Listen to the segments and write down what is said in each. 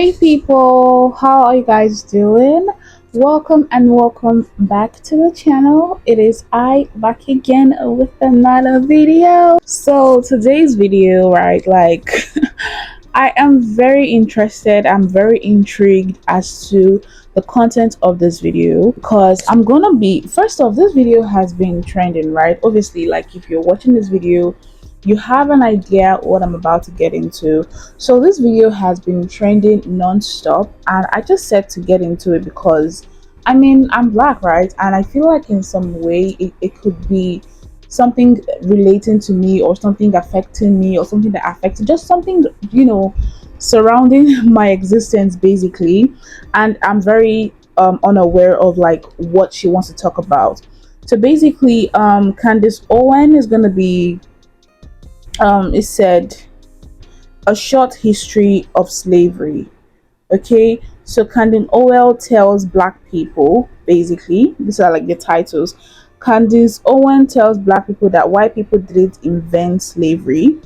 Hey people, how are you guys doing? Welcome and welcome back to the channel. It is I back again with another video. So today's video, right, like I am very interested, I'm very intrigued as to the content of this video because I'm gonna be first off, this video has been trending, right? Obviously, like if you're watching this video, you have an idea what I'm about to get into. So this video has been trending non-stop, and I just said to get into it because I mean I'm black, right? And I feel like in some way it could be something relating to me or something affecting me or something that affected just something, surrounding my existence basically. And I'm very unaware of like what she wants to talk about. So basically, Candace Owen is gonna be it said a short history of slavery. Okay, so Candace Owell tells black people, basically, these are like the titles. Candace Owen tells black people that white people didn't invent slavery,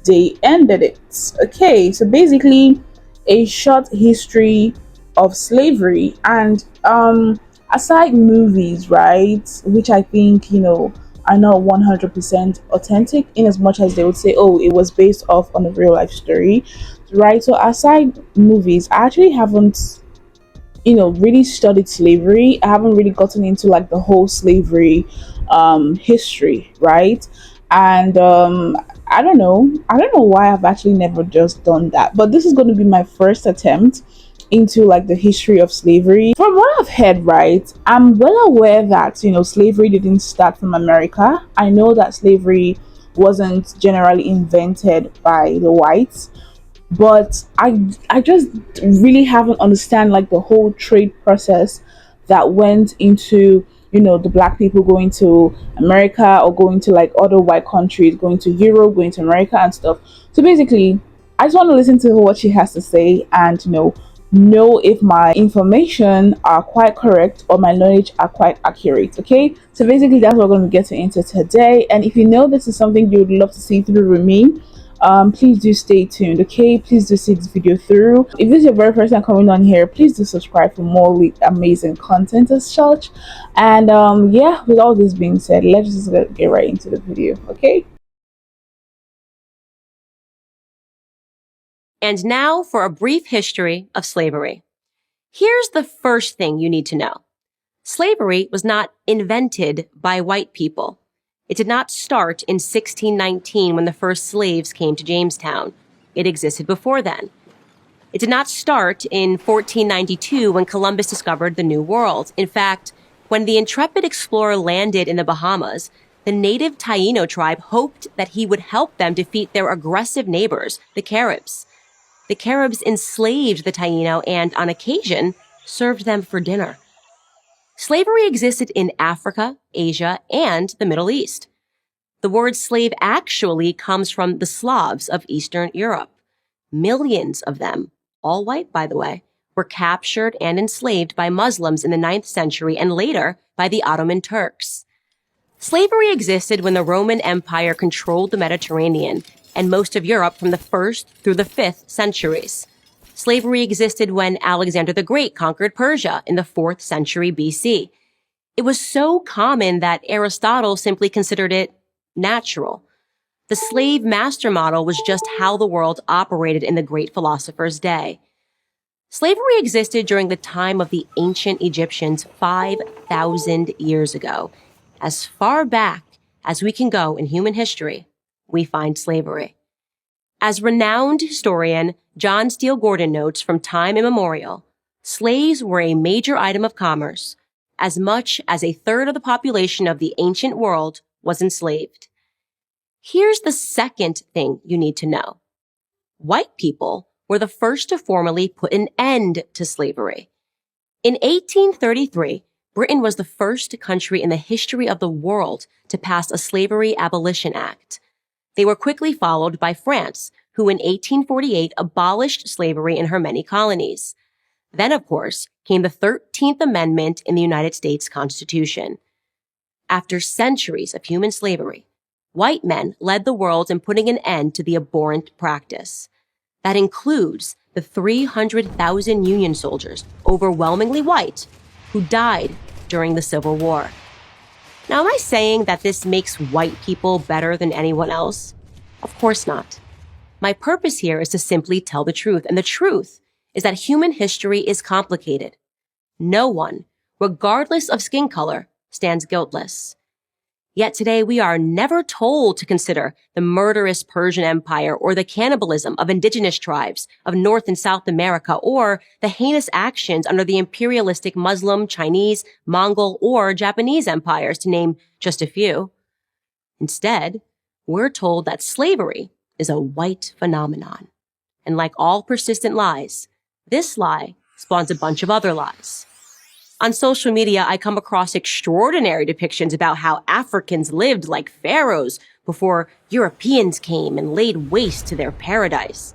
they ended it. Okay, so basically, a short history of slavery. And aside movies, right, which I think are not 100% authentic, in as much as they would say, oh, it was based off on a real life story, right? So aside movies, I actually haven't really studied slavery. I haven't really gotten into like the whole slavery history, right? And I don't know why I've actually never just done that, but this is going to be my first attempt into like the history of slavery. From what I've heard, right, I'm well aware that slavery didn't start from America. I know that slavery wasn't generally invented by the whites, but I just really haven't understand like the whole trade process that went into the black people going to America or going to like other white countries, going to Europe, going to America and stuff. So basically, I just want to listen to what she has to say and know if my information are quite correct or my knowledge are quite accurate. Okay, so basically that's what we're going to get into today. And if you know this is something you would love to see through with me, please do stay tuned. Okay, please do see this video through. If this is your very first time coming on here, please do subscribe for more amazing content as such. And yeah, with all this being said, let's just get right into the video. Okay. And now for a brief history of slavery. Here's the first thing you need to know. Slavery was not invented by white people. It did not start in 1619 when the first slaves came to Jamestown. It existed before then. It did not start in 1492 when Columbus discovered the New World. In fact, when the intrepid explorer landed in the Bahamas, the native Taino tribe hoped that he would help them defeat their aggressive neighbors, the Caribs. The Caribs enslaved the Taino and, on occasion, served them for dinner. Slavery existed in Africa, Asia, and the Middle East. The word slave actually comes from the Slavs of Eastern Europe. Millions of them, all white by the way, were captured and enslaved by Muslims in the 9th century and later by the Ottoman Turks. Slavery existed when the Roman Empire controlled the Mediterranean and most of Europe from the 1st through the 5th centuries. Slavery existed when Alexander the Great conquered Persia in the 4th century BC. It was so common that Aristotle simply considered it natural. The slave master model was just how the world operated in the great philosopher's day. Slavery existed during the time of the ancient Egyptians 5,000 years ago. As far back as we can go in human history, we find slavery. As renowned historian John Steele Gordon notes from time immemorial, slaves were a major item of commerce. As much as a third of the population of the ancient world was enslaved. Here's the second thing you need to know. White people were the first to formally put an end to slavery. In 1833, Britain was the first country in the history of the world to pass a Slavery Abolition Act. They were quickly followed by France, who in 1848 abolished slavery in her many colonies. Then, of course, came the 13th Amendment in the United States Constitution. After centuries of human slavery, white men led the world in putting an end to the abhorrent practice. That includes the 300,000 Union soldiers, overwhelmingly white, who died during the Civil War. Now, am I saying that this makes white people better than anyone else? Of course not. My purpose here is to simply tell the truth, and the truth is that human history is complicated. No one, regardless of skin color, stands guiltless. Yet today we are never told to consider the murderous Persian Empire or the cannibalism of indigenous tribes of North and South America or the heinous actions under the imperialistic Muslim, Chinese, Mongol, or Japanese empires, to name just a few. Instead, we're told that slavery is a white phenomenon. And like all persistent lies, this lie spawns a bunch of other lies. On social media, I come across extraordinary depictions about how Africans lived like pharaohs before Europeans came and laid waste to their paradise.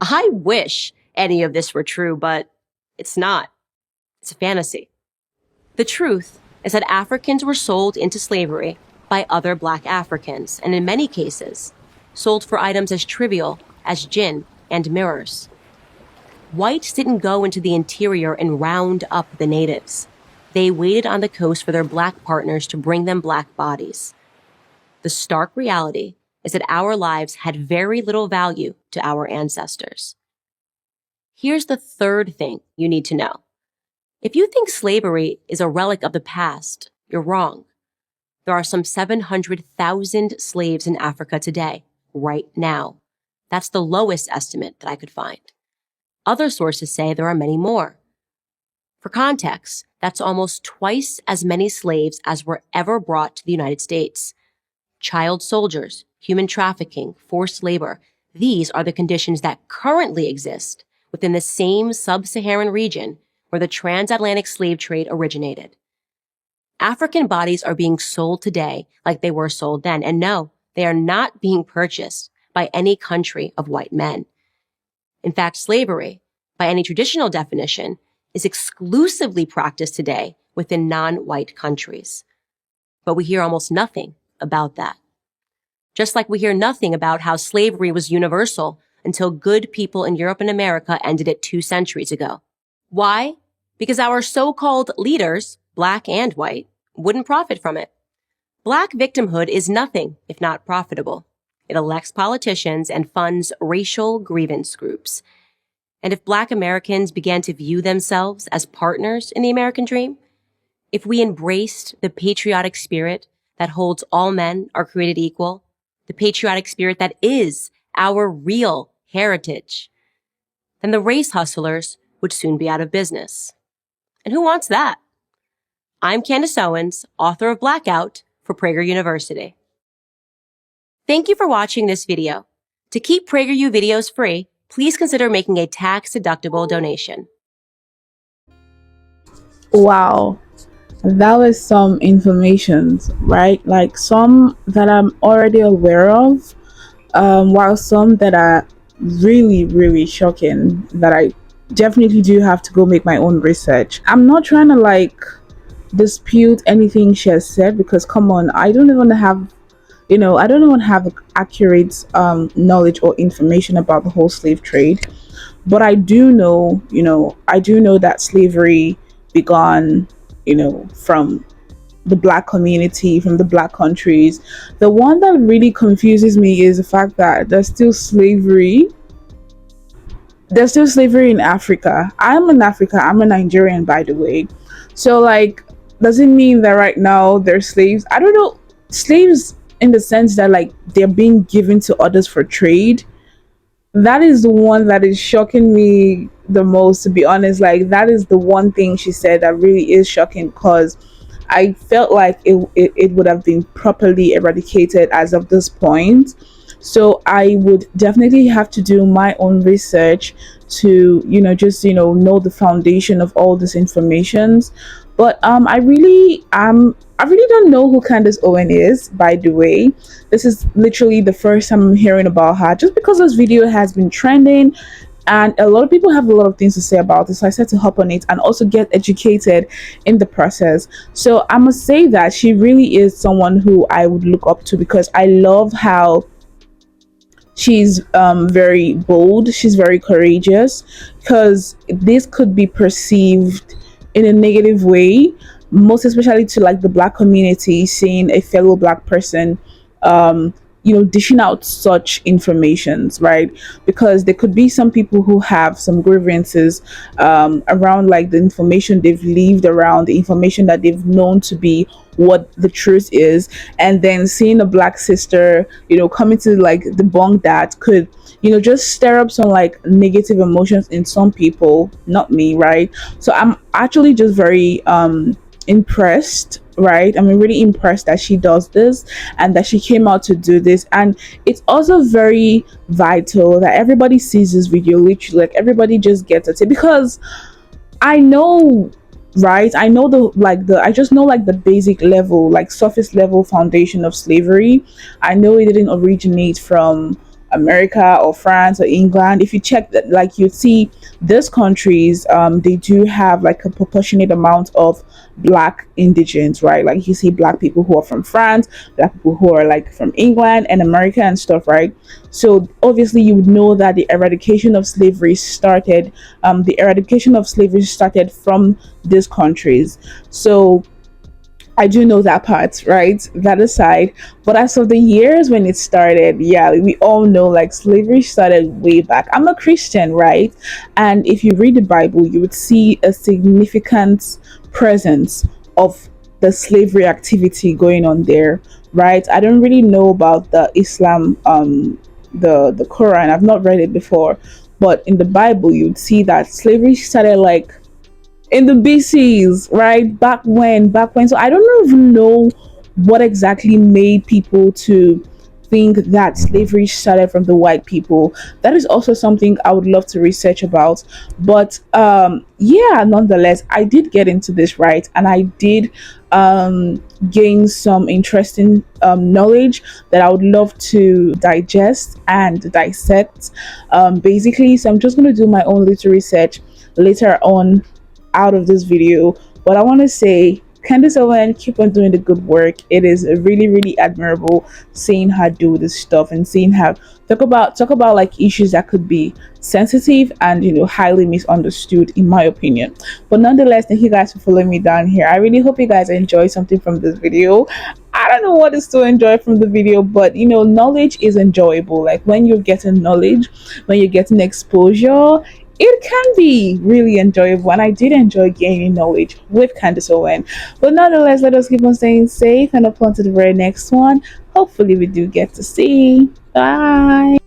I wish any of this were true, but it's not. It's a fantasy. The truth is that Africans were sold into slavery by other Black Africans, and in many cases, sold for items as trivial as gin and mirrors. Whites didn't go into the interior and round up the natives. They waited on the coast for their Black partners to bring them Black bodies. The stark reality is that our lives had very little value to our ancestors. Here's the third thing you need to know. If you think slavery is a relic of the past, you're wrong. There are some 700,000 slaves in Africa today, right now. That's the lowest estimate that I could find. Other sources say there are many more. For context, that's almost twice as many slaves as were ever brought to the United States. Child soldiers, human trafficking, forced labor, these are the conditions that currently exist within the same sub-Saharan region where the transatlantic slave trade originated. African bodies are being sold today like they were sold then, and no, they are not being purchased by any country of white men. In fact, slavery, by any traditional definition, is exclusively practiced today within non-white countries. But we hear almost nothing about that. Just like we hear nothing about how slavery was universal until good people in Europe and America ended it 2 centuries ago. Why? Because our so-called leaders, Black and white, wouldn't profit from it. Black victimhood is nothing if not profitable. It elects politicians and funds racial grievance groups. And if Black Americans began to view themselves as partners in the American dream, if we embraced the patriotic spirit that holds all men are created equal, the patriotic spirit that is our real heritage, then the race hustlers would soon be out of business. And who wants that? I'm Candace Owens, author of Blackout for Prager University. Thank you for watching this video. To keep PragerU videos free, please consider making a tax-deductible donation. Wow, that was some information, right? Like some that I'm already aware of, while some that are really, really shocking that I definitely do have to go make my own research. I'm not trying to like dispute anything she has said because come on, I don't even have I don't even have accurate knowledge or information about the whole slave trade, but I do know, that slavery began, from the Black community, from the Black countries. The one that really confuses me is the fact that there's still slavery. There's still slavery in Africa. I'm in Africa. I'm a Nigerian, by the way. So, like, does it mean that right now they're slaves? I don't know. Slaves in the sense that like they're being given to others for trade. That is the one that is shocking me the most, to be honest. Like that is the one thing she said that really is shocking because I felt like it would have been properly eradicated as of this point. So I would definitely have to do my own research to just know the foundation of all this informations. But I really don't know who Candace Owen is, by the way. This is literally the first time I'm hearing about her, just because this video has been trending and a lot of people have a lot of things to say about this. So I said to hop on it and also get educated in the process. So I must say that she really is someone who I would look up to because I love how She's very bold. She's very courageous, because this could be perceived in a negative way, most especially to like the black community, seeing a fellow black person, um, dishing out such informations, right? Because there could be some people who have some grievances around like the information they've lived around, the information that they've known to be what the truth is, and then seeing a black sister, coming to like debunk that could, just stir up some like negative emotions in some people, not me, right? So I'm actually just very impressed, right? I'm really impressed that she does this and that she came out to do this. And it's also very vital that everybody sees this video, literally, like everybody just gets it, because I know, right? I know I just know like the basic level, like surface level foundation of slavery. I know it didn't originate from America or France or England. If you check that, like you'd see these countries, they do have like a proportionate amount of black indigents, right? Like you see black people who are from France, black people who are like from England and America and stuff, right? So obviously you would know that the eradication of slavery started from these countries. So I do know that part, right? That aside, but as of the years when it started, yeah, we all know like slavery started way back. I'm a Christian, right? And if you read the Bible, you would see a significant presence of the slavery activity going on there, right? I don't really know about the Islam, the Quran. I've not read it before, but in the Bible, you'd see that slavery started like in the BCs, right? Back when. So I don't even know what exactly made people to think that slavery started from the white people. That is also something I would love to research about. But yeah, nonetheless, I did get into this, right, and I did gain some interesting knowledge that I would love to digest and dissect. Basically, so I'm just gonna do my own little research later on out of this video. But I want to say, Candace Owens, keep on doing the good work. It is really, really admirable seeing her do this stuff and seeing her talk about like issues that could be sensitive and highly misunderstood, in my opinion. But nonetheless, thank you guys for following me down here. I really hope you guys enjoy something from this video. I don't know what is to enjoy from the video, but knowledge is enjoyable. Like when you're getting knowledge, when you're getting exposure, it can be really enjoyable, and I did enjoy gaining knowledge with Candace Owen. But nonetheless, let us keep on staying safe and up on to the very next one. Hopefully we do get to see. Bye.